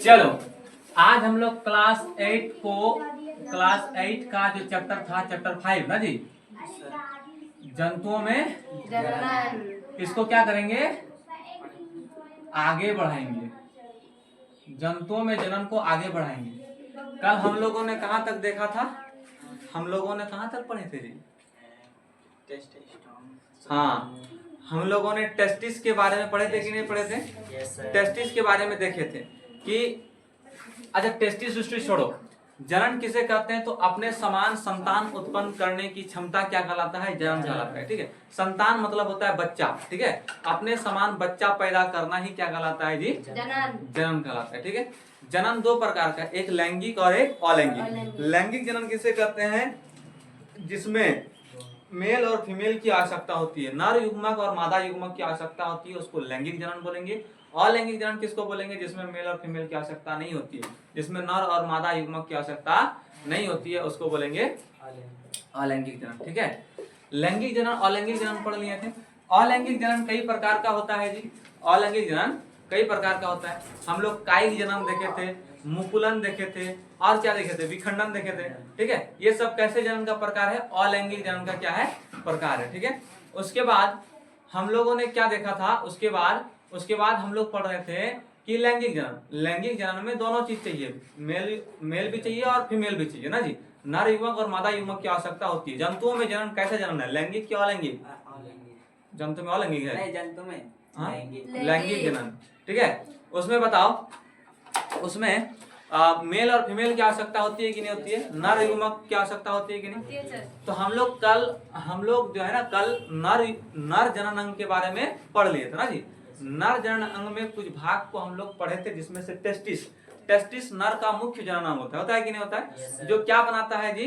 चलो आज हम लोग क्लास 8 का जो चैप्टर था चैप्टर 5 ना जी, जंतुओं में जनन, इसको क्या करेंगे, आगे बढ़ाएंगे। जंतुओं में जनन को आगे बढ़ाएंगे। कल हम लोगों ने कहाँ तक देखा था, हम लोगों ने कहाँ तक पढ़े थे जी? हाँ, हम लोगों ने टेस्टिस के बारे में पढ़े थे कि नहीं पढ़े थे? टेस्टिस के बारे में देखे थे कि अच्छा टेस्टिस हिस्ट्री छोड़ो, जनन किसे कहते हैं? तो अपने समान संतान उत्पन्न करने की क्षमता क्या कहलाता है? जनन कहलाता है। ठीक है, संतान मतलब होता है बच्चा। ठीक है, अपने समान बच्चा पैदा करना ही क्या कहलाता है जी? जनन। जनन कहलाता है। ठीक है, जनन दो प्रकार का, एक लैंगिक और एक अलैंगिक। लैंगिक जनन किसे कहते हैं? जिसमें मेल और फीमेल की आवश्यकता होती है, नर युग्मक और मादा युग्मक की आवश्यकता होती है, उसको लैंगिक जनन बोलेंगे। अलैंगिक जनन किसको बोलेंगे? जिसमें मेल और फीमेल की आवश्यकता नहीं होती है, जिसमें नर और मादा युग्मक की आवश्यकता नहीं होती है, उसको बोलेंगे अलैंगिक जनन। ठीक है, लैंगिक जनन अलैंगिक जनन पढ़ लिए थे। अलैंगिक जनन कई प्रकार का होता है जी। अलैंगिक जनन कई प्रकार का होता है। हम लोग कायिक जनन देखे थे, मुकुलन देखे थे, और क्या देखे थे? विखंडन देखे थे। ठीक है, ये सब कैसे जनन का प्रकार है? अलैंगिक जनन का क्या है? प्रकार है। ठीक है, उसके बाद हम लोगों ने क्या देखा था? उसके बाद हम लोग पढ़ रहे थे कि लैंगिक जनन। लैंगिक जनन में दोनों चीज चाहिए, मेल भी चाहिए और फीमेल भी चाहिए ना जी। नर युग्मक और मादा युग्मक की आवश्यकता होती है। जंतुओं में जनन कैसे जनन है? लैंगिक या अलैंगिक? जंतु में अलैंगिक है। नहीं, जंतु में लैंगिक जनन। ठीक है, उसमें बताओ, उसमें मेल और फीमेल की आवश्यकता होती है कि नहीं होती है? नर युग्मक की आवश्यकता होती है कि नहीं? तो हम लोग जो है ना कल नर जनन अंग के बारे में पढ़ लिए थे ना जी। नर जनन अंग में कुछ भाग को हम लोग पढ़े थे, जिसमें से टेस्टिस नर का मुख्य जनन अंग होता है कि नहीं होता है? जो क्या बनाता है जी?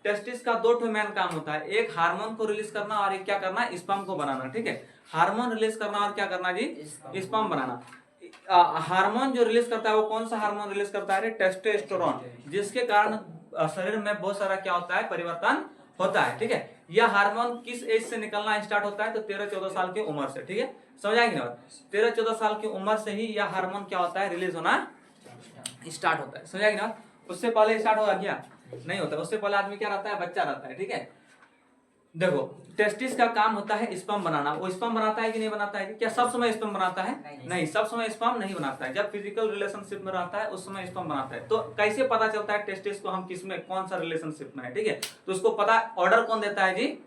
टेस्टिस का दो मेन काम होता है, एक हार्मोन को रिलीज करना और एक क्या करना? स्पर्म को बनाना। ठीक है, हार्मोन रिलीज करना और क्या करना जी? स्पर्म बनाना। हार्मोन जो रिलीज करता है वो कौन सा हार्मोन रिलीज करता है? टेस्टोस्टेरोन, जिसके कारण शरीर में बहुत सारा क्या होता है? परिवर्तन होता है। ठीक है, यह हार्मोन किस एज से निकलना स्टार्ट होता है? तो 13-14 साल की उम्र से। ठीक है, समझाएंगे ना? 13-14 साल की उम्र से ही यह हार्मोन क्या होता है? रिलीज होना स्टार्ट होता है। समझाएंगे ना? उससे पहले स्टार्ट होगा क्या? नहीं होता। उससे पहले आदमी क्या रहता है? बच्चा रहता है। ठीक है, देखो टेस्टिस का काम होता है स्पर्म बनाना। वो स्पर्म बनाता है कि नहीं बनाता है? क्या सब समय स्पर्म बनाता है? नहीं, सब समय स्पर्म नहीं बनाता है। जब फिजिकल रिलेशनशिप में रहता है उस समय स्पर्म बनाता है। तो कैसे पता चलता है टेस्टिस को हम किस में कौन सा रिलेशनशिप में है? ठीक है, तो उसको पता ऑर्डर कौन देता है जी?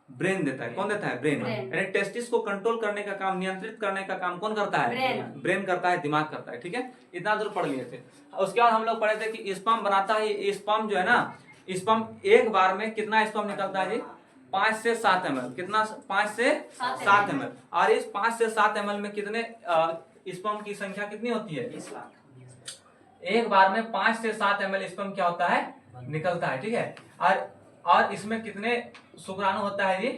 ब्रेन देता है। कौन देता है? ब्रेन। यानी टेस्टिस को कंट्रोल करने का काम, नियंत्रित करने का काम कौन करता है? ब्रेन करता है, दिमाग करता है। ठीक है, इतना दूर पढ़ लिए थे। उसके बाद हम लोग पढ़े थे कि स्पर्म बनाता है। स्पर्म जो है ना, स्पर्म एक बार में कितना स्पर्म निकलता है जी? 5 से 7 ml। कितना? 5 से 7 ml। और इस 5 से 7 ml में कितने स्पर्म की संख्या कितनी होती है? 20 लाख। एक बार में 5 से 7 ml स्पर्म क्या होता है? निकलता है। ठीक है, और इसमें कितने शुक्राणु होता है जी?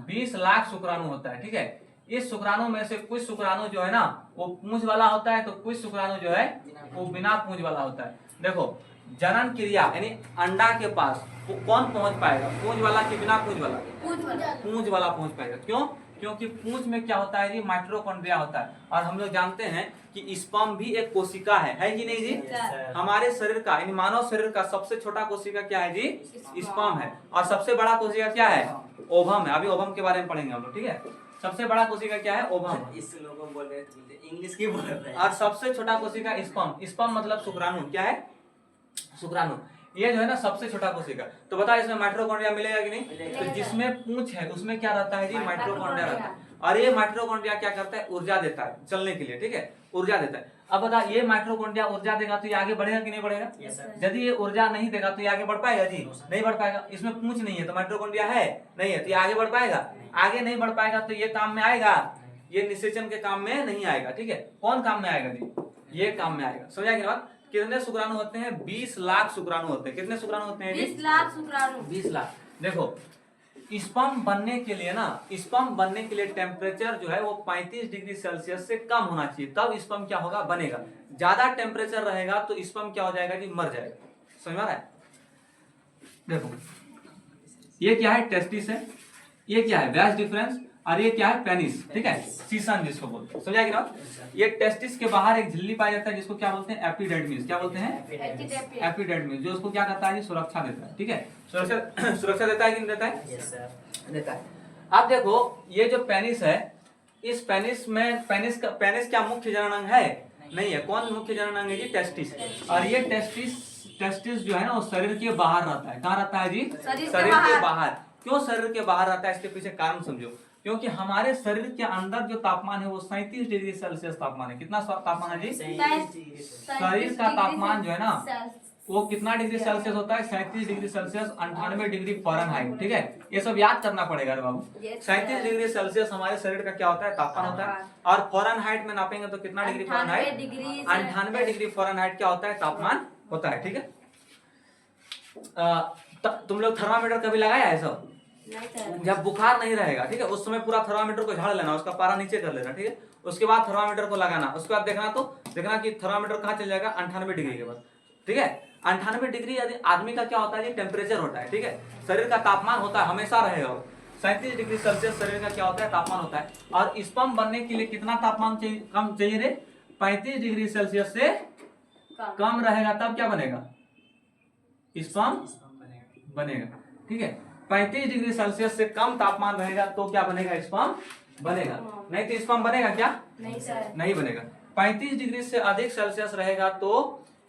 20 लाख शुक्राणु होता है। ठीक है, इस शुक्राणु में से कुछ शुक्राणु जो है ना वो पूंछ वाला होता है, तो कुछ शुक्राणु जो है वो बिना पूंछ वाला होता है। देखो जनन क्रिया यानी अंडा के पास कौन पहुंच पाएगा? पूंछ वाला कि बिना पूंछ वाला? पूंछ वाला पहुंच पाएगा। क्यों? क्योंकि पूंछ में क्या होता है जी? माइटोकॉन्ड्रिया होता है। और हम लोग जानते हैं कि स्पर्म भी एक कोशिका है कि नहीं जी? हमारे शरीर का यानी मानव शरीर का सबसे छोटा कोशिका क्या है जी? स्पर्म है। और सबसे बड़ा कोशिका क्या है? ओवम है। अभी ओवम के बारे में पढ़ेंगे हम लोग। ठीक है, सबसे बड़ा कोशिका क्या है? ओवम। इस लोगों बोल रहे थे इंग्लिश की बोल रहे हैं। और सबसे छोटा कोशिका स्पर्म। स्पर्म मतलब शुक्राणु। क्या है? शुक्राणु। ये जो है ना सबसे छोटा कोशिका। तो बता इसमें माइटोकॉन्ड्रिया मिलेगा कि नहीं? तो जिसमें पूंछ है उसमें क्या रहता है जी? माइटोकॉन्ड्रिया रहता है। और ये माइटोकॉन्ड्रिया क्या करता है? ऊर्जा देता है चलने के लिए। ठीक है, ऊर्जा देता है। अब बता, ये माइटोकॉन्ड्रिया ऊर्जा देगा तो ये आगे बढ़ेगा कि नहीं बढ़ेगा? यदि ये ऊर्जा नहीं देगा तो ये आगे बढ़ पाएगा जी? नहीं बढ़ पाएगा। इसमें पूंछ नहीं है तो माइटोकॉन्ड्रिया है नहीं है, तो ये आगे बढ़ पाएगा? आगे नहीं बढ़ पाएगा। तो ये काम में आएगा? ये निषेचन के काम में नहीं आएगा। ठीक है, कौन काम में आएगा जी? ये काम में आएगा। समझाएंगे बात? कितने शुक्राणु होते हैं? 20 लाख शुक्राणु होते हैं। कितने शुक्राणु होते हैं? 20 लाख शुक्राणु। 20 लाख। देखो स्पर्म बनने के लिए ना, स्पर्म बनने के लिए टेम्परेचर जो है वो 35 डिग्री सेल्सियस से कम होना चाहिए, तब स्पर्म क्या होगा? बनेगा। ज्यादा टेम्परेचर रहेगा तो स्पर्म क्या हो जाएगा जी? मर जाएगा। समझ में आ रहा है? देखो ये क्या है? टेस्टिस है। ये क्या है? वैज डिफरेंस। और ये क्या है, पेनिस, ठीक है, सीसन जिसको बोलते हैं, समझा कि ना। ये टेस्टिस के बाहर एक झिल्ली पाया जाता है जिसको क्या बोलते हैं, एपिडर्मिस, क्या बोलते हैं, एपिडर्मिस, जो उसको क्या करता है जी, सुरक्षा देता है, ठीक है, सुरक्षा सुरक्षा देता है कि नहीं देता है, देता है। अब देखो ये जो पेनिस है, इस पेनिस में पेनिस क्या मुख्य जनन अंग है, नहीं है। कौन मुख्य जनन अंग है जी, टेस्टिस। और ये टेस्टिस जो है ना वो शरीर के बाहर रहता है, कहाँ रहता है जी, शरीर के बाहर। क्यों शरीर के बाहर रहता है, इसके पीछे कारण समझो। क्योंकि हमारे शरीर के अंदर जो तापमान है वो 37 डिग्री सेल्सियस तापमान है। कितना तापमान है जी, शरीर का तापमान जो है ना वो कितना डिग्री सेल्सियस होता है, 37 डिग्री सेल्सियस, 98 डिग्री फ़ारेनहाइट, ठीक है। ये सब याद करना पड़ेगा रे बाबू। 37 डिग्री सेल्सियस हमारे शरीर का क्या होता है, तापमान होता है। और फ़ारेनहाइट में नापेंगे तो कितना डिग्री फ़ारेनहाइट, 98 डिग्री फ़ारेनहाइट क्या होता है, तापमान होता है, ठीक है। तुम लोग थर्मामीटर कभी लगाया है सब, जब बुखार नहीं रहेगा, ठीक है, उस समय पूरा थर्मामीटर को झाड़ लेना, उसका पारा नीचे कर लेना, ठीक है। उसके बाद थर्मामीटर को लगाना, उसके बाद देखना कि थर्मामीटर कहाँ चल जाएगा, 98 डिग्री के बाद, ठीक है। 98 डिग्री यदि आदमी का क्या होता है, टेम्परेचर होता है, ठीक है, शरीर का तापमान होता है, हमेशा रहेगा। 37 डिग्री सेल्सियस शरीर का क्या होता है, तापमान होता है। और स्पर्म बनने के लिए कितना तापमान कम चाहिए रे, 35 डिग्री सेल्सियस से कम रहेगा, तब क्या बनेगा, स्पर्म बनेगा, ठीक है। 35 डिग्री सेल्सियस से कम तापमान रहेगा तो क्या बनेगा, स्पर्म बनेगा, नहीं तो स्पर्म बनेगा क्या, नहीं सर, नहीं बनेगा। 35 डिग्री से अधिक सेल्सियस रहेगा तो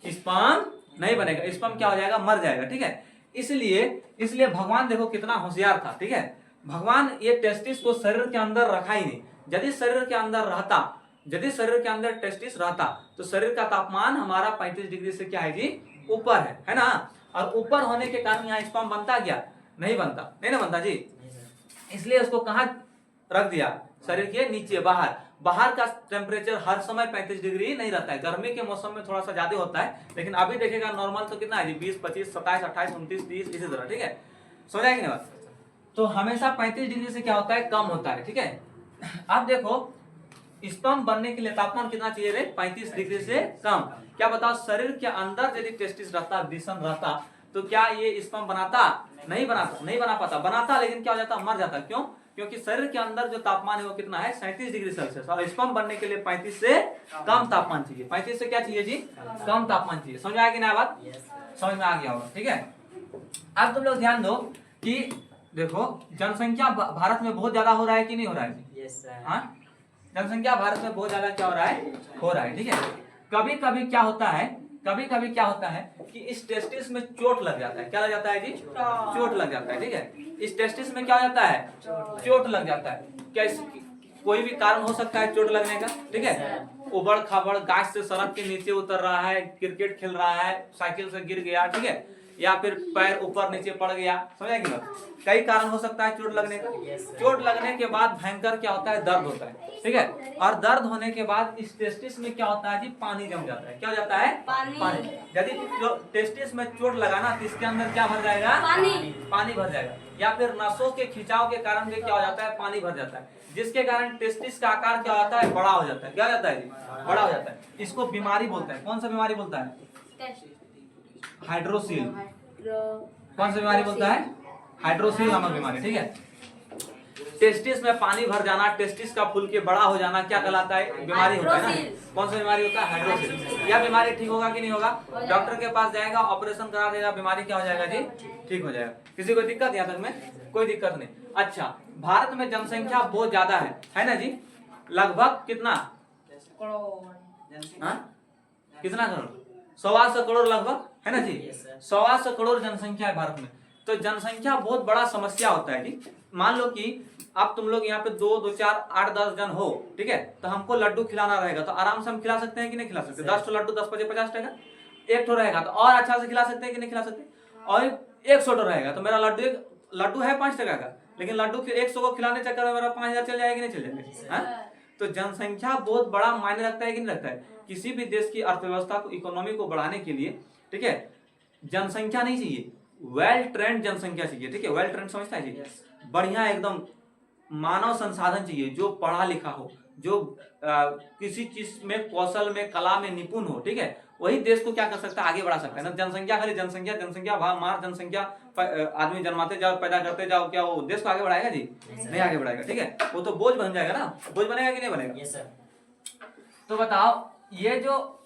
स्पर्म नहीं बनेगा, स्पर्म क्या हो जाएगा, मर जाएगा, ठीक है। इसलिए भगवान देखो कितना होशियार था, ठीक है। भगवान ये टेस्टिस को शरीर के अंदर रखा ही नहीं। यदि शरीर के अंदर टेस्टिस रहता तो शरीर का तापमान हमारा 35 डिग्री से क्या है जी, ऊपर है ना। और ऊपर होने के कारण यहाँ स्पर्म बनता क्या, नहीं बनता, नहीं ना बनता जी। इसलिए उसको कहाँ रख दिया, शरीर के नीचे, बाहर का टेम्परेचर हर समय 35 डिग्री नहीं रहता है। गर्मी के मौसम में थोड़ा सा ज्यादा होता है, लेकिन अभी देखेगा नॉर्मल तो कितना है जी, 20, 25, 27, 28, 29, 30, इसी तरह, ठीक है। समझ आएगी ना। तो हमेशा 35 डिग्री से क्या होता है, कम होता है, ठीक है। अब देखो स्पर्म बनने के लिए तापमान कितना चाहिए रे, 35 डिग्री से कम। क्या बताओ, शरीर के अंदर यदि टेस्टिस रहता, विषम रहता, तो क्या ये स्पर्म बनाता, नहीं बना पाता, बनाता लेकिन क्या हो जाता, मर जाता। क्यों, क्योंकि शरीर के अंदर जो तापमान है वो कितना है, 37 डिग्री सेल्सियस, और स्पर्म बनने के लिए 35 से कम तापमान चाहिए। 35 से क्या चाहिए जी, कम तापमान चाहिए। समझ में आ गई ना बात, समझ में आ गया होगा, ठीक है। अब तुम लोग ध्यान दो कि देखो जनसंख्या भारत में बहुत ज्यादा हो रहा है कि नहीं हो रहा है जी, हाँ, जनसंख्या भारत में बहुत ज्यादा क्या हो रहा है, ठीक है। कभी कभी क्या होता है कि इस टेस्टिस में चोट लग जाता है। क्या लग जाता है जी, चोट लग जाता है, ठीक है। इस टेस्टिस में क्या हो जाता है, चोट लग जाता है। क्या कोई भी कारण हो सकता है चोट लगने का, ठीक है। उबड़ खाबड़ गाछ से सड़क के नीचे उतर रहा है, क्रिकेट खेल रहा है, साइकिल से गिर गया, ठीक है, या फिर पैर ऊपर नीचे पड़ गया, समझा कि कई कारण हो सकता है चोट लगने का। चोट लगने के बाद भयंकर क्या होता है, दर्द होता है, ठीक है। और दर्द होने के बाद इस टेस्टिस में क्या होता है जी, पानी जम जाता है। क्या हो जाता है, पानी। यदि टेस्टिस में चोट लगाना तो इसके अंदर क्या भर जाएगा, पानी भर जाएगा। या फिर नसों के खिंचाव के कारण भी क्या हो जाता है, पानी भर जाता है, जिसके कारण टेस्टिस का आकार क्या होता है, बड़ा हो जाता है। क्या हो जाता है जी, बड़ा हो जाता है। इसको बीमारी बोलते हैं। कौन सा बीमारी बोलता है, हाइड्रोसील। कौन सा बीमारी बोलता है, हाइड्रोसील नामक बीमारी, ठीक है। टेस्टिस में पानी भर जाना, टेस्टिस का फूल के बड़ा हो जाना क्या कहलाता है, बीमारी होता है ना। कौन सा बीमारी होता है, हाइड्रोसील। यह बीमारी ठीक होगा कि नहीं होगा, डॉक्टर के पास जाएगा, ऑपरेशन करा देगा, बीमारी क्या हो जाएगा जी, ठीक हो जाएगा। किसी को दिक्कत यहाँ तक में, कोई दिक्कत नहीं। अच्छा, भारत में जनसंख्या बहुत ज्यादा है ना जी, लगभग कितना करोड़, कितना करोड़, 125 करोड़ लगभग, है ना जी। 125 करोड़ जनसंख्या है भारत में। तो जनसंख्या बहुत बड़ा समस्या होता है जी। मान लो कि अब तुम लोग यहाँ पे 2, 2, 4, 8, 10 जन हो, ठीक है, तो हमको लड्डू खिलाना रहेगा तो आराम से हम खिला सकते हैं कि नहीं खिला सकते। 10 लड्डू 10 बजे 50 टका, एक ठो रहेगा तो और अच्छा से खिला सकते हैं कि नहीं खिला सकते। और 100 रहेगा तो मेरा लड्डू है 5 टका का, लेकिन लड्डू 100 को खिलाने चक्कर में मेरा 5000 चल जाएगा कि नहीं चल जाएगा। तो जनसंख्या बहुत बड़ा मायने रखता है कि नहीं रखता है। किसी भी देश की अर्थव्यवस्था को, इकोनॉमी को बढ़ाने के लिए, ठीक है, जनसंख्या नहीं चाहिए, वेल ट्रेंड जनसंख्या चाहिए, ठीक है। वेल ट्रेंड समझता है जी, बढ़िया एकदम मानव संसाधन चाहिए, जो पढ़ा लिखा हो, जो किसी चीज में, कौशल में, कला में निपुण हो, ठीक है। वही देश को क्या कर सकता है, आगे बढ़ा सकता है ना। जनसंख्या खाली जनसंख्या भाव मार, जनसंख्या आदमी जन्माते जाओ, पैदा करते जाओ, क्या वो देश को आगे बढ़ाएगा जी? नहीं आगे बढ़ाएगा, ठीक है, वो तो बोझ बन जाएगा ना, बोझ बनेगा कि नहीं बनेगा? Yes sir. तो बताओ ये जो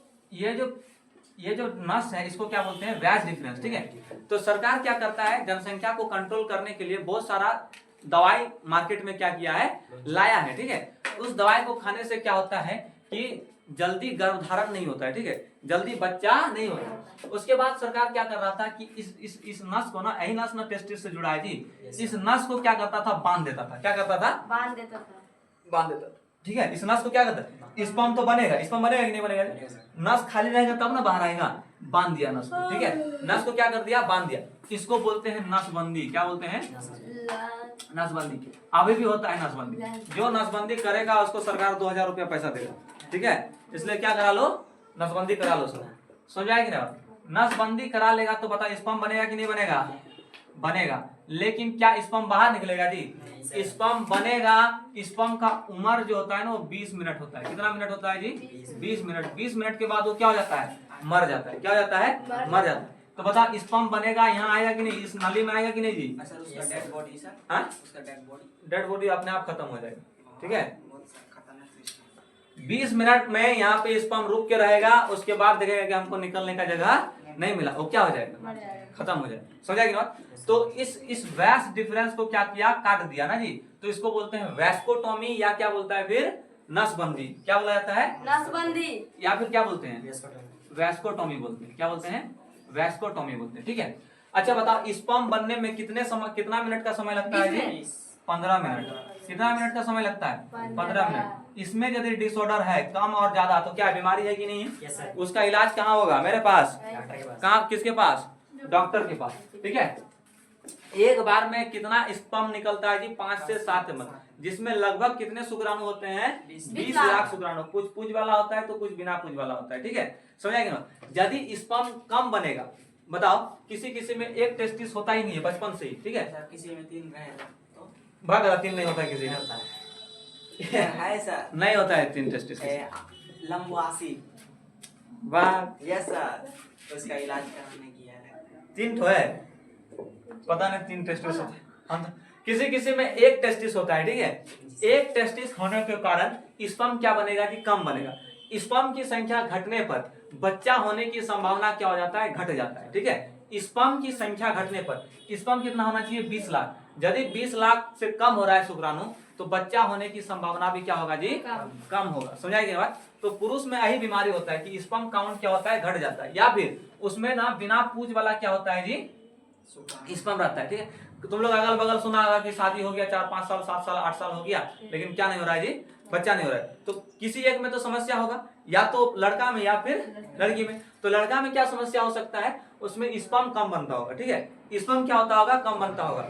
नस है इसको क्या बोलते हैं? वैज डिफरेंस, ठीक है। तो सरकार क्या करता है, जनसंख्या को कंट्रोल करने के लिए बहुत सारा दवाई मार्केट में क्या किया है, लाया है, ठीक है। उस दवाई को खाने से क्या होता है कि जल्दी गर्भधारण नहीं होता है, ठीक है, जल्दी बच्चा नहीं होता। उसके बाद सरकार क्या कर रहा था कि इस नस को ना, यही नस ना टेस्टिस से जुड़ा है जी, इस नस को क्या करता था, बांध देता था। क्या करता था? बांध देता था, ठीक है। इस नस को क्या करता है, स्पर्म तो बनेगा, स्पर्म बनेगा कि नहीं बनेगा? नस खाली रहेगा तब ना बाहर आएगा, बांध दिया नस को, ठीक है। नस को क्या कर दिया, बांध दिया। इसको बोलते हैं नसबंदी। क्या बोलते हैं? नसबंदी। अभी भी होता है नसबंदी। जो नसबंदी करेगा उसको सरकार 2000 रुपया पैसा देगा, ठीक है। इसलिए क्या करा लो, नसबंदी करा लो सब। समझ आया कि नहीं? नसबंदी करा लेगा तो बता स्पर्म बनेगा कि नहीं बनेगा? बनेगा। लेकिन क्या स्पर्म बाहर निकलेगा जी? स्पर्म बनेगा। स्पर्म का उम्र जो होता है ना वो 20 मिनट होता है। कितना मिनट होता है जी? 20 मिनट। 20 मिनट के बाद वो क्या हो जाता है, मर जाता है। क्या हो जाता है? मर जाता है। तो बता स्पर्म बनेगा, यहाँ आएगा कि नहीं, इस नाली में आएगा कि नहीं जी? सर उसका डेड बॉडी सर, हाँ, उसका डेड बॉडी अपने आप खत्म हो जाएगा, ठीक है। 20 मिनट में यहाँ पे स्पर्म रुक के रहेगा, उसके बाद देखेगा कि हमको निकलने का जगह नहीं मिला, वो क्या हो जाएगा, खत्म हो जाएगा। समझा कि ना? तो इस वैस डिफरेंस को क्या किया, काट दिया ना जी। तो इसको बोलते हैं वैस्कोटोमी, या क्या बोलता है फिर, नसबंदी। क्या बोला जाता है? नसबंदी। या फिर क्या बोलते हैं, वैस्कोटोमी बोलते हैं। क्या बोलते हैं? वैस्कोटोमी बोलते हैं, ठीक है। अच्छा बताओ स्पर्म बनने में कितना मिनट का समय लगता है जी? 15 मिनट। कितना मिनट का समय लगता है? 15 मिनट। इसमें यदि डिसऑर्डर है कम और ज्यादा तो क्या बीमारी है कि नहीं है? yes, उसका इलाज कहाँ होगा? मेरे पास। कहाँ, किसके पास? डॉक्टर के पास, ठीक है। एक बार में कितना स्पर्म निकलता है जी? 5 से 7 ml, जिसमें लगभग कितने शुक्राणु होते हैं? 20 लाख शुक्राणु। कुछ पूंज वाला होता है तो कुछ बिना पूंज वाला होता है, ठीक है। समझ आएगा ना? यदि स्पर्म कम बनेगा, बताओ किसी में एक टेस्टिस होता ही नहीं है बचपन से ही, ठीक है। किसी में 3 रहेगा तो भाग 3 नहीं होता है किसी में, है सर, नहीं होता है 3 टेस्टिस। लंबवासी। वाह, यस सर, उसका इलाज कराने की है। 3 ठो है, पता नहीं 3 टेस्टिस होता है। किसी में एक टेस्टिस होता है, ठीक है। एक टेस्टिस होने के कारण स्पर्म क्या बनेगा जी? कम बनेगा। स्पर्म की संख्या घटने पर बच्चा होने की संभावना क्या हो जाता है? घट जाता है, ठीक है। स्पर्म की संख्या घटने पर स्पर्म कितना होना चाहिए? 20 लाख। यदि 20 लाख से कम हो रहा है शुक्राणु तो बच्चा होने की संभावना भी क्या होगा जी? कम होगा। समझाइए बात? तो पुरुष में यही बीमारी होता है कि स्पर्म काउंट क्या होता है? घट जाता है। या फिर उसमें ना बिना पूंज वाला क्या होता है जी? स्पर्म रहता है, ठीक है। तुम लोग अगल बगल सुना होगा कि शादी हो गया 4-5 साल 7 साल 8 साल हो गया, लेकिन क्या नहीं हो रहा है जी? बच्चा नहीं हो रहा है। तो किसी एक में तो समस्या होगा, या तो लड़का में या फिर लड़की में। तो लड़का में क्या समस्या हो सकता है? उसमें स्पर्म कम बनता होगा, ठीक है। स्पर्म क्या होता होगा? कम बनता होगा।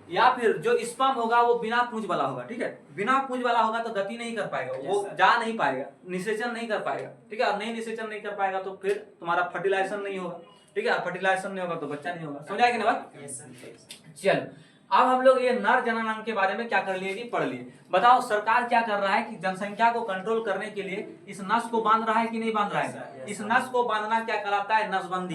या फिर जो स्पर्म होगा वो बिना पूंज वाला होगा, ठीक है। बिना पूंज वाला होगा तो गति नहीं कर पाएगा, वो जा नहीं पाएगा, निषेचन नहीं कर पाएगा, ठीक है। और नहीं निषेचन नहीं कर पाएगा तो फिर तुम्हारा फर्टिलाइजेशन नहीं होगा, ठीक है। फर्टिलाइजेशन नहीं होगा तो बच्चा नहीं होगा। समझ आएगी ना बात? चल अब हम लोग ये नर जनन अंग के बारे में क्या कर लिए जी? पढ़ लिए। बताओ सरकार क्या कर रहा है कि जनसंख्या को कंट्रोल करने के लिए इस नस को बांध रहा है कि नहीं बांध रहा है? इस नस को बांधना क्या कहलाता है? नसबंदी।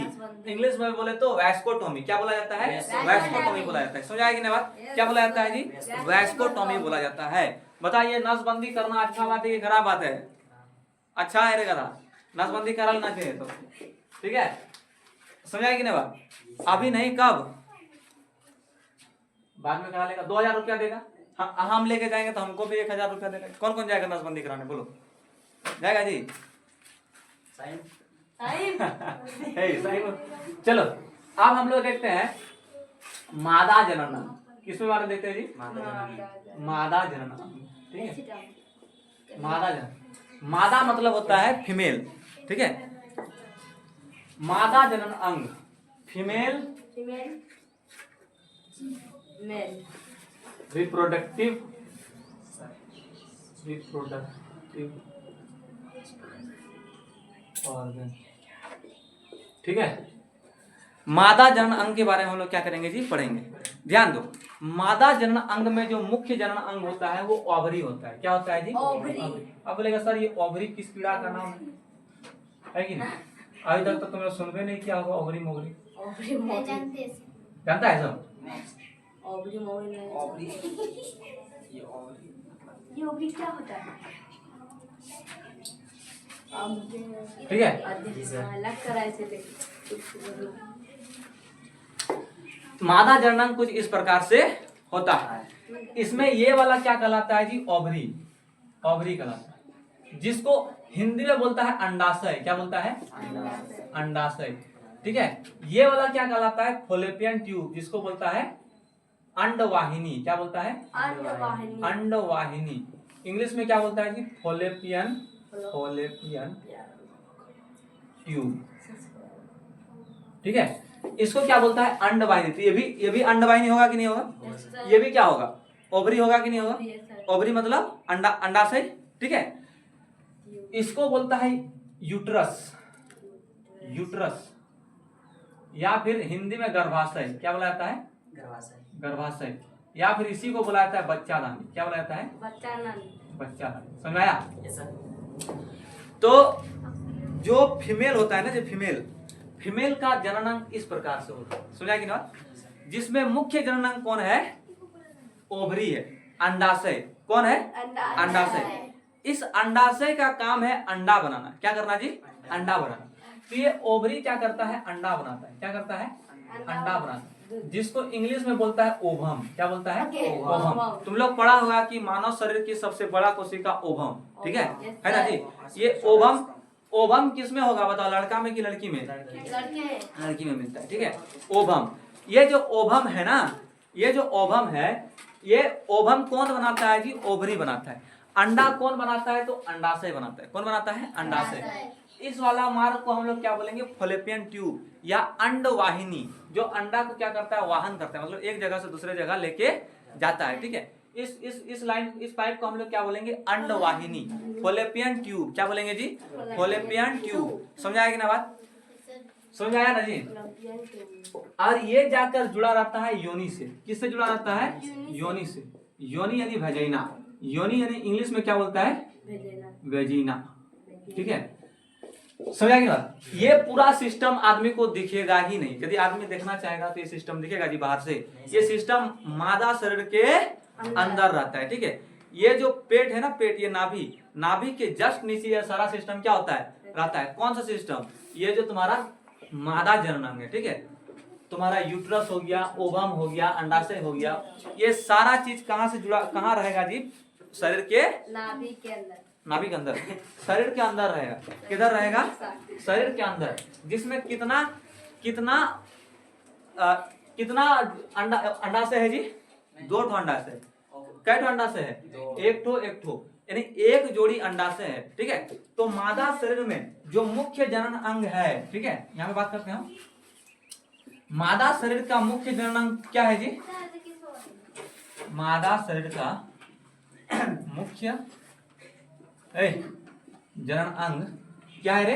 इंग्लिश में बोले तो वैस्कोटोमी। क्या बोला जाता है? वैस्कोटोमी बोला जाता है। समझ आएगी ना बात? क्या बोला जाता है जी? वैस्कोटोमी बोला जाता है। बताइए नसबंदी करना अच्छा बात है कि खराब बात है? अच्छा है रे गधा, नसबंदी करा लेना चाहिए तो, ठीक है। समझ आएगी ना बात? अभी नहीं, कब? बाद में करा लेगा। 2000 रुपया देगा, हम लेके जाएंगे तो हमको भी 1000 रुपया देगा। कौन कौन जाएगा नसबंदी कराने? बोलो, जाएगा जी? चलो अब हम लोग देखते हैं मादा जनन अंग। किसमें बारे में देखते हैं जी? मादा जनन अंग, ठीक है। मादा जनन, मादा मतलब होता है फीमेल, ठीक है। मादा जनन अंग फीमेल रिप्रोडक्टिव ऑर्गन, ठीक है। मादा जनन अंग के बारे में हम लोग क्या करेंगे जी? पढ़ेंगे। ध्यान दो, मादा जनन अंग में जो मुख्य जनन अंग होता है वो ओवरी होता है। क्या होता है जी? ओवरी। अब बोलेगा सर ये ओवरी किस कीड़ा का नाम है कि नहीं? अभी तक तो तुमने सुनबे नहीं किया होगा ओवरी मोगरी। ओवरी मोवरी जानता है सब? नेक्स्ट ओवरी मोवरी ओवरी ये ओवरी मतलब ये ओवरी क्या होता है? ठीक है। अलग कराए थे मादा जननांग कुछ इस प्रकार से होता है। इसमें ये वाला क्या कहलाता है जी? ओवरी। ओवरी कहलाता है, जिसको हिंदी में बोलता है अंडाशय। क्या बोलता है? अंडाशय। ठीक है। ये वाला क्या कहलाता है? फॉलोपियन ट्यूब, जिसको बोलता है अंडवाहिनी। क्या बोलता है? अंडवाहिनी। अंडवाहिनी। इंग्लिश में क्या बोलता है जी? Fallopian tube. ठीक है। इसको क्या बोलता है? अंडवाहिनी। तो ये भी अंडवाहिनी होगा कि नहीं होगा? ये भी क्या होगा? ओवरी होगा कि नहीं होगा? ओवरी मतलब अंडाशय। ठीक है। इसको बोलता है यूट्रस। यूट्रस या फिर हिंदी में गर्भाशय। क्या बोला जाता है? गर्भाशय। या फिर इसी को बोला जाता है बच्चादानी। क्या बोला जाता है? बच्चादानी। समझ में आया? Yes sir. तो जो फीमेल होता है ना, जो फीमेल का जननांग इस प्रकार से होता है। सुना कि ना? जिसमें मुख्य जननांग कौन है? ओवरी है। अंडाशय कौन है? अंडाशय। इस अंडाशय का काम है अंडा बनाना। क्या करना जी? अंडा बनाना। तो ये ओवरी क्या करता है? अंडा बनाता है। क्या करता है? अंडा बनाता है, जिसको इंग्लिश में बोलता है ओवम। क्या बोलता है? ओवम। तुम लोग पढ़ा होगा कि मानव शरीर की सबसे बड़ा कोशिका ओवम। ठीक है ना जी? ये ओवम किस में होगा बताओ? लड़का में कि लड़की में? लड़की में मिलता है। ठीक है। ओवम। ये जो ओवम है ना, ये जो ओवम है, ये ओवम कौन बनाता है जी? ओवरी बनाता है। अंडा कौन बनाता है? तो अंडाशय बनाता है। कौन बनाता है? अंडाशय। इस वाला मार्ग को हम लोग क्या बोलेंगे? फॉलोपियन ट्यूब या अंडवाहिनी, जो अंडा को क्या करता है? वाहन करता है, मतलब एक जगह से दूसरे जगह लेके जाता है। ठीक है। इस लाइन, इस पाइप को हम लोग क्या बोलेंगे? अंडवाहिनी, फॉलोपियन ट्यूब। क्या बोलेंगे जी? Fallopian tube. समझ आएगी ना बात? समझ आया ना जी? और ये जाकर जुड़ा रहता है योनि से। किससे जुड़ा रहता है? योनि से। योनि यानी वेजिना। योनि यानी इंग्लिश में क्या बोलता है? वेजिना। ठीक है। समझ आएगी बात? ये पूरा सिस्टम आदमी को दिखेगा ही नहीं। यदि आदमी देखना चाहेगा तो ये सिस्टम दिखेगा जी बाहर से। ये सिस्टम मादा शरीर के अंदर रहता है। ठीक है। ये जो पेट है ना, पेट, ये नाभि के जस्ट नीचे ये सारा सिस्टम क्या होता है? रहता है। कौन सा सिस्टम? ये जो तुम्हारा मादा जननांग है। ठीक है। तुम्हारा यूट्रस हो गया, ओवम हो गया, अंडाशय हो गया, ये सारा चीज कहाँ से जुड़ा, कहाँ रहेगा जी? शरीर के नाभि के अंदर। शरीर के अंदर रहेगा। किधर रहेगा? शरीर के अंदर। जिसमें कितना अंडाशय है जी? 2 ठो अंडाशय। कै ठो अंडाशय है? 1 ठो, यानी 1 जोड़ी अंडाशय है। ठीक है। तो मादा शरीर में जो मुख्य जनन अंग है, ठीक है, यहाँ पे बात करते हैं हम। मादा शरीर का मुख्य जनन अंग क्या है जी? मादा शरीर का मुख्य जनन अंग क्या है रे?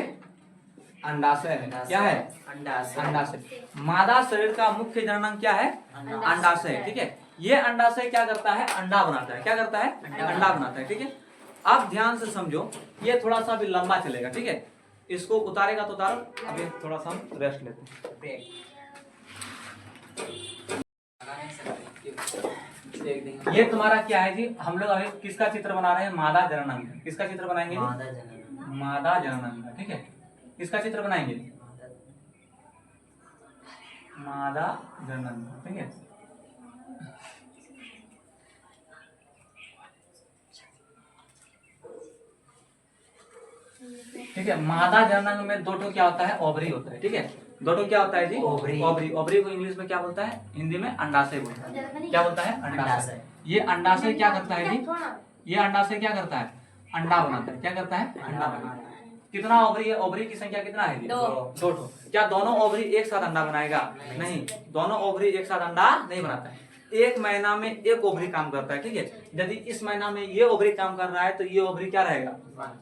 अंडाशय है। क्या है? अंडाशय। मादा शरीर का मुख्य जनन अंग क्या है? अंडाशय। ठीक है। ये अंडाशय क्या करता है? अंडा बनाता है। क्या करता है? अंडा बनाता है। ठीक है। अब ध्यान से समझो, ये थोड़ा सा भी लंबा चलेगा। ठीक है। इसको उतारेगा तो उतारो, अभी थोड़ा सा हम रेस्ट लेते हैं। ये तुम्हारा क्या है जी? हम लोग अभी किसका चित्र बना रहे हैं? मादा जननांग। किसका चित्र बनाएंगे? मादा जननांग। ठीक है। किसका चित्र बनाएंगे? मादा जननांग। ठीक है। ठीक है। मादा जननांग में 2 ठो क्या होता है? ओवरी होता है। ठीक है। 2 ठो क्या होता है जी? ओवरी। ओवरी को इंग्लिश में क्या बोलता है? हिंदी में अंडाशय बोलता है। क्या बोलता है? अंडाशय। ये अंडाशय क्या करता है जी? ये अंडाशय क्या करता है? अंडा बनाता है। क्या करता है? अंडा बनाता है। कितना ओवरी है? ओवरी की संख्या कितना है जी? 2 ठो। क्या दोनों ओवरी एक साथ अंडा बनाएगा? नहीं, दोनों ओवरी एक साथ अंडा नहीं बनाता है। 1 महीना में 1 ओवरी काम करता है। ठीक है। यदि इस महीना में ये ओवरी काम कर रहा है तो ये ओवरी क्या रहेगा?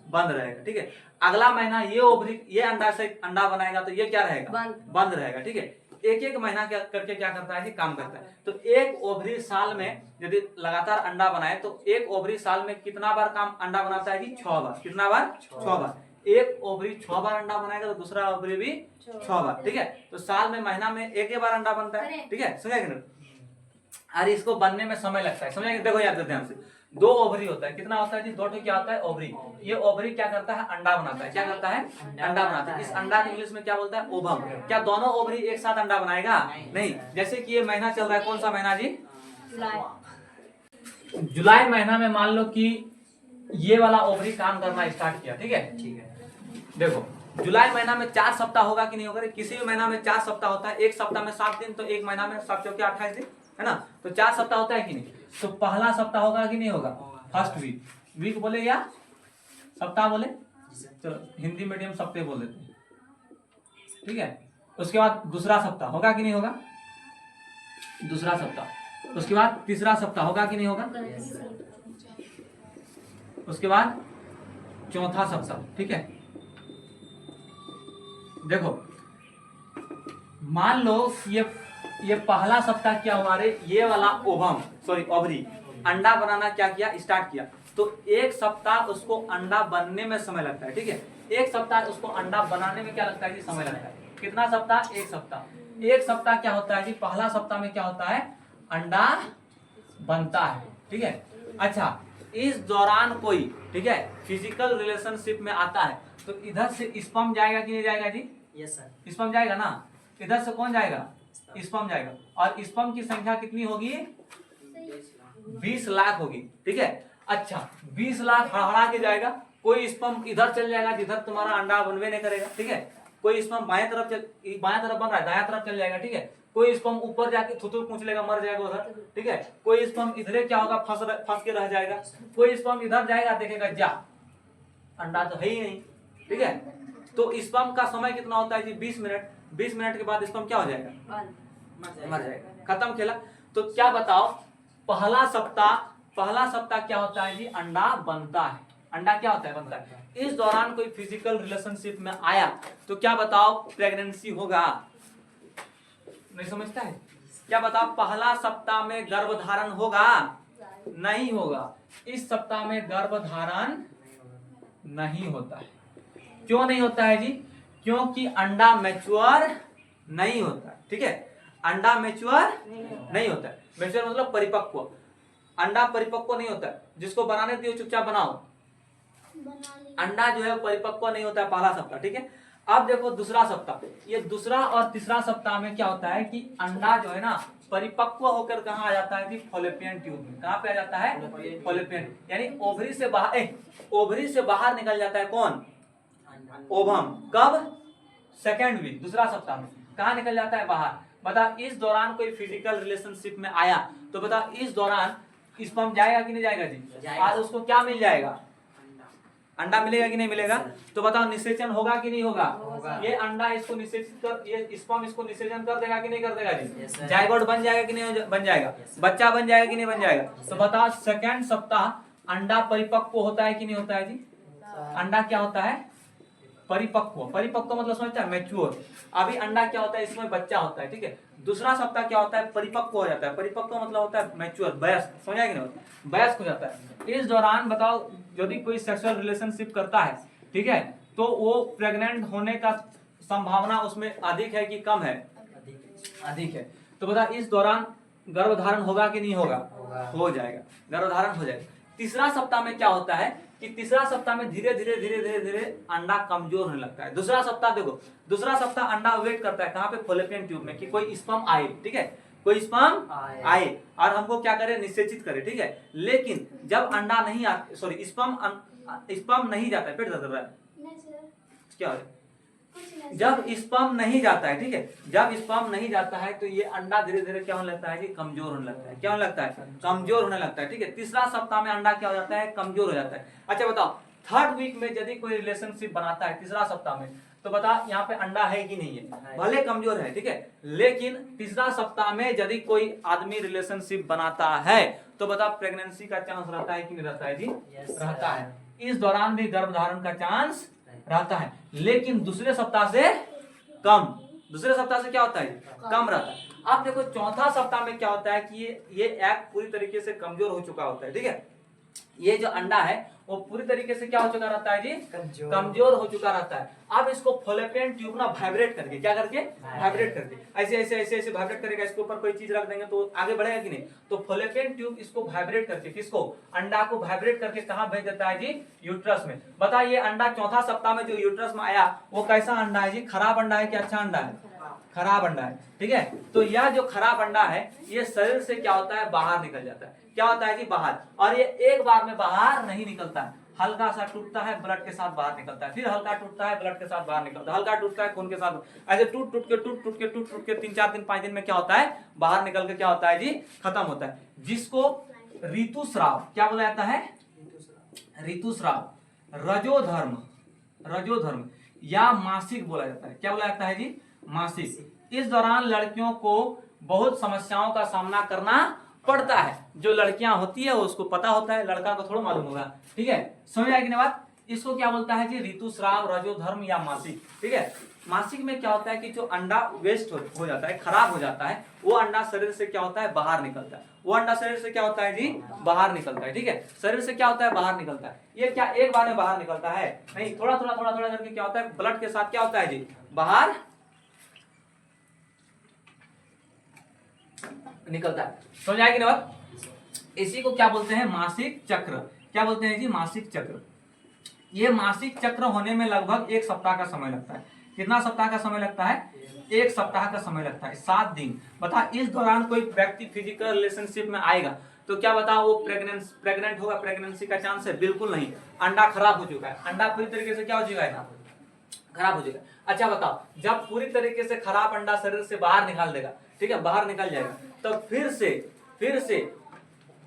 बंद रहेगा। ठीक है। अगला महीना ये ओवरी, ये अंडा से अंडा बनाएगा तो ये क्या रहेगा? बंद रहेगा। ठीक है। 1-1 महीना करके क्या करता है जी? काम करता है। तो 1 ओवरी साल में यदि लगातार अंडा बनाए तो 1 ओवरी साल में कितना बार काम अंडा बनाता है जी? 6 बार। कितना बार? 6 बार। एक ओवरी 6 बार अंडा बनाएगा तो दूसरा ओवरी भी 6 बार, ठीक है। तो साल में महीना में एक बार अंडा बनता है, ठीक है, समझा कि नहीं? अरे इसको बनने में समय लगता है, समझा? देखो याद करते हैं हमसे, 2 ओवरी होता है, कितना होता है जी? 2 क्या होता है? ओवरी। ये ओवरी क्या करता है? अंडा बनाता है। क्या करता है? अंडा बनाता है। इस अंडा को इंग्लिश में क्या बोलता है? ओवम। क्या दोनों ओवरी एक साथ अंडा बनाएगा? नहीं। जैसे कि ये महीना चल रहा है, कौन सा महीना जी? जुलाई महीना में मान लो कि ये वाला ओवरी काम करना स्टार्ट किया, ठीक है। देखो जुलाई महीना में 4 सप्ताह होगा कि नहीं होगा? किसी भी महीना में 4 सप्ताह होता है, एक सप्ताह में 7 दिन, तो एक महीना में 7 चौके 28 दिन, है ना? तो 4 सप्ताह होता है कि नहीं? तो पहला सप्ताह होगा कि नहीं होगा? First week. वीक बोले या सप्ताह बोले? चलो हिंदी मीडियम सप्ताह बोल देते हैं, ठीक है। उसके बाद दूसरा सप्ताह होगा कि नहीं होगा? दूसरा सप्ताह। उसके बाद तीसरा सप्ताह होगा कि नहीं होगा? उसके बाद चौथा सप्ताह, ठीक है। देखो मान लो ये पहला सप्ताह क्या हुआ रे? ये वाला ओवरी अंडा बनाना क्या किया? स्टार्ट किया। तो एक सप्ताह उसको अंडा बनने में समय लगता है, ठीक है। एक सप्ताह उसको अंडा बनाने में क्या लगता है जी? समय लगता है। कितना सप्ताह? एक सप्ताह। एक सप्ताह क्या होता है जी? पहला सप्ताह में क्या होता है? अंडा बनता है, ठीक है। अच्छा, इस दौरान कोई, ठीक है, फिजिकल रिलेशनशिप में आता है तो इधर से स्पर्म जाएगा कि नहीं जाएगा जी? Yes sir. स्पर्म जाएगा ना। इधर से कौन जाएगा? स्पर्म जाएगा। और स्पर्म की संख्या कितनी होगी? 20 लाख होगी, ठीक है। अच्छा, 20 लाख हड़हड़ा के जाएगा। कोई स्पर्म इधर चल जाएगा जिधर तुम्हारा अंडा बनवे नहीं करेगा, ठीक है। कोई स्पर्म बाएं तरफ बन रहा है, दायां तरफ चल जाएगा, ठीक है। कोई स्पर्म ऊपर जाके थुथुर पूछ लेगा, मर जाएगा उधर, ठीक है। कोई स्पर्म इधर क्या होगा? फंस के रह जाएगा। कोई स्पर्म इधर जाएगा, देखेगा जा अंडा तो है ही नहीं, ठीक है। तो स्पर्म का समय कितना होता है जी? 20 मिनट। 20 मिनट के बाद स्पर्म क्या हो जाएगा? मर जाएगा, खत्म खेला। तो क्या बताओ, पहला सप्ताह क्या होता है जी? अंडा बनता है। अंडा क्या होता है? बनता है। इस दौरान कोई फिजिकल रिलेशनशिप में आया तो क्या बताओ? प्रेगनेंसी होगा। नहीं समझता है? क्या बताओ? पहला सप्ताह में गर्भधारण होगा? नहीं होगा। इस सप्ताह में गर्भधारण नहीं होता है। क्यों नहीं होता है जी? क्योंकि अंडा मैच्योर नहीं होता है, ठीक है। अंडा मैच्योर नहीं होता है। मैच्योर मतलब परिपक्व। अंडा परिपक्व नहीं होता है। जिसको बनाने दियो चुपचाप बनाओ। अंडा जो है परिपक्व नहीं होता है पहला सप्ताह, ठीक है। अब देखो दूसरा सप्ताह। ये दूसरा और तीसरा सप्ताह में क्या होता है कि अंडा जो है ना परिपक्व होकर कहाँ आ जाता है जी? फॉलोपियन ट्यूब में। कहाँ पे आ जाता है? फॉलोपियन, यानी ओवरी से बाहर निकल जाता है। कौन? ओवम। कब? सेकेंड वीक, दूसरा सप्ताह में। कहाँ निकल जाता है? बाहर। बता, इस दौरान कोई फिजिकल रिलेशनशिप में आया तो बता, इस दौरान स्पर्म जाएगा कि नहीं जाएगा जी? आज उसको क्या मिल जाएगा? अंडा मिलेगा कि नहीं मिलेगा? तो बताओ निषेचन होगा कि नहीं होगा? ये अंडा इसको निषेचित कर, ये स्पर्म इसको निषेचन कर देगा कि नहीं कर देगा जी? जायगोट बन जाएगा कि नहीं बन जाएगा? बच्चा बन जाएगा कि नहीं बन जाएगा? तो बताओ सेकेंड सप्ताह अंडा परिपक्व होता है कि नहीं होता है जी? अंडा क्या होता है? परिपक्व मतलब समझता है? मैच्योर। अभी अंडा क्या होता है? इसमें बच्चा होता है, ठीक है। दूसरा सप्ताह क्या होता है? परिपक्व हो जाता है। परिपक्व मतलब होता है मैच्योर, वयस्क। समझा कि नहीं? वयस्क हो जाता है। इस दौरान बताओ यदि कोई सेक्सुअल रिलेशनशिप करता है, ठीक है, तो वो प्रेग्नेंट होने का संभावना उसमें अधिक है कि कम है? अधिक है। तो बता, इस दौरान गर्भधारण होगा कि नहीं होगा? हो जाएगा, गर्भधारण हो जाएगा। तीसरा सप्ताह में क्या होता है कि तीसरा सप्ताह में धीरे धीरे अंडा कमजोर होने लगता है। दूसरा सप्ताह देखो, दूसरा सप्ताह अंडा वेट करता है कहाँ पे? फॉलोपियन ट्यूब में, कि कोई स्पर्म आए, ठीक है, कोई स्पर्म आए और हमको क्या करे? निषेचित करे, ठीक है। लेकिन जब अंडा नहीं आ, सॉरी स्पर्म नहीं जाता है, पेट दर्द कर रहा है क्या हो रहा है? जब स्पर्म नहीं जाता है, ठीक है, जब स्पर्म नहीं जाता है तो ये अंडा धीरे धीरे क्या होने लगता है जी? कमजोर होने लगता है। क्या होने लगता है? कमजोर होने लगता है, ठीक है। तीसरा सप्ताह में अंडा क्या हो जाता है? कमजोर हो जाता है। अच्छा बताओ, थर्ड वीक में यदि कोई रिलेशनशिप बनाता है तीसरा सप्ताह में, तो बता यहाँ पे अंडा है कि नहीं है? भले कमजोर है, ठीक है, लेकिन तीसरा सप्ताह में यदि कोई आदमी रिलेशनशिप बनाता है तो बता प्रेगनेंसी का चांस रहता है कि नहीं रहता है जी? रहता है। इस दौरान भी गर्भधारण का चांस रहता है, लेकिन दूसरे सप्ताह से कम। दूसरे सप्ताह से क्या होता है? कम रहता है। अब देखो चौथा सप्ताह में क्या होता है कि ये एग पूरी तरीके से कमजोर हो चुका होता है, ठीक है। ये जो अंडा है वो पूरी तरीके से क्या हो चुका रहता है जी, कमजोर। कमजोर हो चुका रहता है। अब इसको फॉलोपियन ट्यूब ना वाइब्रेट करके, क्या करके, वाइब्रेट करके, ऐसे ऐसे ऐसे ऐसे वाइब्रेट करेगा। इसके ऊपर कोई चीज रख देंगे तो आगे बढ़ेगा कि नहीं। तो फॉलोपियन ट्यूब इसको वाइब्रेट करके, किसको, अंडा को वाइब्रेट करके कहाँ भेज देता है जी, यूट्रस में। बताइए अंडा चौथा सप्ताह में जो यूट्रस में आया वो कैसा अंडा है जी, खराब अंडा है कि अच्छा अंडा है, खराब अंडा है, ठीक है। तो यह जो खराब अंडा है ये शरीर से क्या होता है, बाहर निकल जाता है। क्या होता है जी, बाहर। और ये एक बार में बाहर नहीं निकलता है, हल्का सा टूटता है, ब्लड के साथ बाहर निकलता है, फिर हल्का टूटता है, ब्लड के साथ बाहर निकलता है, हल्का टूटता है, खून के साथ, ऐसे टूट टूट के 3-4 दिन 5 दिन में क्या होता है, बाहर निकल के क्या होता है जी, खत्म होता है। जिसको ऋतुस्राव क्या बोला जाता है, ऋतुस्राव, रजोधर्म, रजोधर्म या मासिक बोला जाता है। क्या बोला जाता है जी, मासिक। इस दौरान लड़कियों को बहुत समस्याओं का सामना करना पड़ता है। जो लड़कियां होती है उसको पता होता है, लड़का को थोड़ा मालूम होगा, ठीक है। समझ आएगी ना बात। इसको क्या बोलता है जी, ऋतुस्राव, रजोधर्म या मासिक, ठीक है। मासिक में क्या होता है कि जो अंडा वेस्ट हो जाता है, खराब हो जाता है, वो अंडा शरीर से क्या होता है, बाहर निकलता है। वो अंडा शरीर से क्या होता है जी, बाहर निकलता है, ठीक है। शरीर से क्या होता है, बाहर निकलता है। ये क्या एक बार में बाहर निकलता है, नहीं, थोड़ा थोड़ा थोड़ा थोड़ा करके क्या होता है, ब्लड के साथ क्या होता है जी, बाहर निकलता है। समझ आएगी ना बात। इसी को क्या बोलते हैं, मासिक चक्र। क्या बोलते हैं जी, मासिक चक्र। ये मासिक चक्र होने में लगभग 1 सप्ताह का समय लगता है। कितना सप्ताह का समय लगता है, 1 सप्ताह का समय लगता है, 7 दिन। बता, इस दौरान कोई व्यक्ति फिजिकल रिलेशनशिप में आएगा तो क्या बता, वो प्रेग्नेंट होगा, प्रेगनेंसी का चांस है, बिल्कुल नहीं। अंडा खराब हो चुका है, अंडा पूरी तरीके से क्या हो चुका है, खराब हो जाएगा। अच्छा बताओ, जब पूरी तरीके से खराब अंडा शरीर से बाहर निकाल देगा, ठीक है, बाहर निकल जाएगा, तो फिर से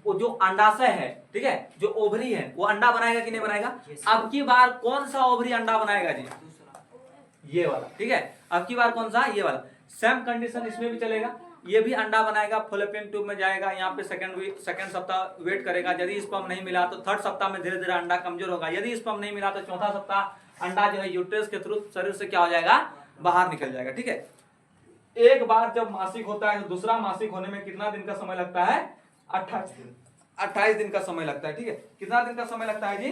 वो जो अंडाशय है, ठीक है, जो ओवरी है, वो अंडा बनाएगा कि नहीं बनाएगा। अब की बार कौन सा ओवरी अंडा बनाएगा जी, ये वाला, ठीक है। अब की बार कौन सा, ये वाला। सेम कंडीशन इसमें भी चलेगा, ये भी अंडा बनाएगा, फॉलोपियन ट्यूब में जाएगा, यहाँ पे सेकंड सप्ताह वेट करेगा। यदि स्पर्म नहीं मिला तो 3rd सप्ताह में धीरे धीरे अंडा कमजोर होगा। यदि स्पर्म नहीं मिला तो 4था सप्ताह अंडा जो है यूट्रस के थ्रू शरीर से क्या हो जाएगा, बाहर निकल जाएगा, ठीक है। एक बार जब मासिक होता है तो दूसरा मासिक होने में कितना दिन का समय लगता है, 28 दिन का समय लगता है, ठीक है। कितना दिन का समय लगता है जी,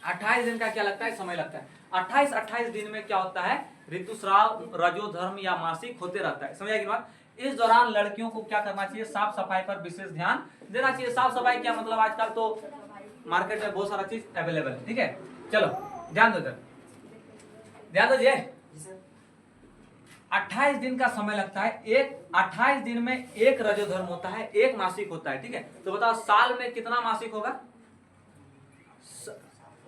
28 दिन का क्या लगता है, समय लगता है। 28 दिन में क्या होता है, ऋतुस्राव, रजोधर्म या मासिक होते रहता है। समझ आएगी बात। इस दौरान लड़कियों को क्या करना चाहिए, साफ सफाई पर विशेष ध्यान देना चाहिए। साफ सफाई क्या मतलब, आजकल तो मार्केट में बहुत सारा चीज अवेलेबल है, ठीक है। चलो ध्यान दो, ध्यान दो जी। 28 दिन का समय लगता है। 28 दिन में एक रजोधर्म होता है, एक मासिक होता है, ठीक है। तो बताओ साल में कितना मासिक होगा,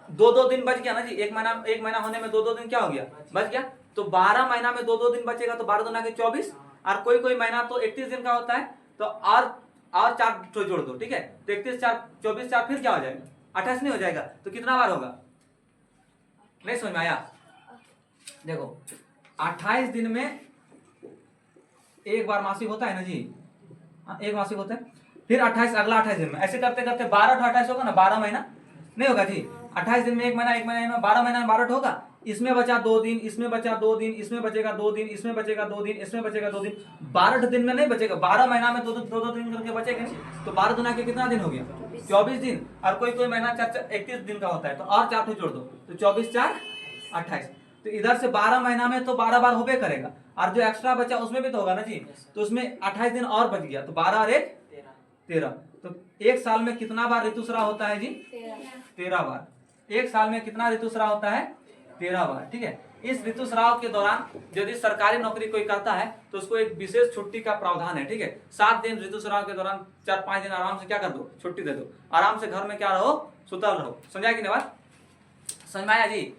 2-2 दिन बच गया ना जी। एक महीना होने में 2-2 दिन क्या हो गया, बच गया। तो 12 महीना में 2-2 दिन बचेगा, तो 12 दूना के 24। और कोई महीना तो 31 दिन का होता है, तो और 4 तो जोड़ दो, ठीक है। तो 31 4 24 4 फिर क्या हो जाएगा, 28 नहीं हो जाएगा। तो कितना बार होगा, नहीं समझ में आया। देखो 28 दिन में एक बार मासिक होता है ना जी, एक मासिक होता है, फिर 28 अगला 28 दिन में, ऐसे करते करते 12 28 होगा ना, 12 महीना नहीं होगा जी। 28 दिन में एक महीना 12 महीना में 12 होगा। इसमें बचा 2 दिन, इसमें बचा 2 दिन, इसमें बचेगा 2 दिन, इसमें बचेगा 2 दिन, इसमें बचेगा 2 दिन। 12 दिन में नहीं बचेगा, 12 महीना में 2-2 दिन करके बचेगा नहीं। तो 12 दुना के कितना दिन हो गया, 24 दिन। और कोई महीना 31 दिन का होता है, तो और 4 जोड़ दो, तो 24 4 28। तो इधर से 12 महीना में तो 12 बार होबे करेगा, और जो एक्स्ट्रा बचा उसमें भी तो होगा ना जी। तो उसमें 28 दिन और बच गया, तो 12 और 1 13। तो एक साल में कितना बार ऋतुस्राव होता है जी, 13 बार। एक साल में कितना ऋतुस्राव होता है, 13 बार, ठीक है। इस ऋतुस्राव के दौरान यदि सरकारी नौकरी कोई करता है तो उसको एक विशेष छुट्टी का प्रावधान है, ठीक है। 7 दिन ऋतुस्राव के दौरान 4-5 दिन आराम से क्या कर दो, छुट्टी दे दो, आराम से घर में क्या रहो, सुतल रहो। समझा कि नहीं बात, समझ में आया जी।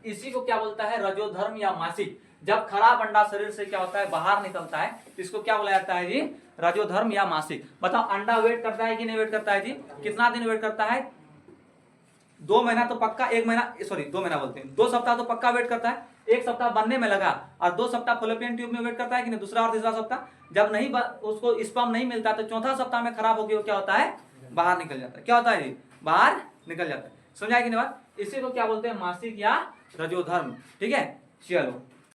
इसी को क्या बोलता है, रजोधर्म या मासिक। जब खराब अंडा शरीर से क्या होता है, बाहर निकलता है, इसको क्या बोला जाता है जी, रजोधर्म या मासिक। बताओ अंडा वेट करता है कि नहीं वेट करता है जी, कितना दिन वेट करता है, 2 महीना तो पक्का, 1 महीना 2 महीना बोलते हैं, 2 सप्ताह तो पक्का वेट करता है। 1 सप्ताह बनने में लगा और 2 सप्ताह फॉलोपियन ट्यूब में वेट करता है कि नहीं, दूसरा और तीसरा सप्ताह। जब नहीं उसको स्पर्म नहीं मिलता तो 4था सप्ताह में खराब होकर क्या होता है, बाहर निकल जाता है। क्या होता है जी, बाहर निकल जाता है। समझा कि नहीं बात। इसी को क्या बोलते हैं, मासिक या रजोधर्म, ठीक है। चलो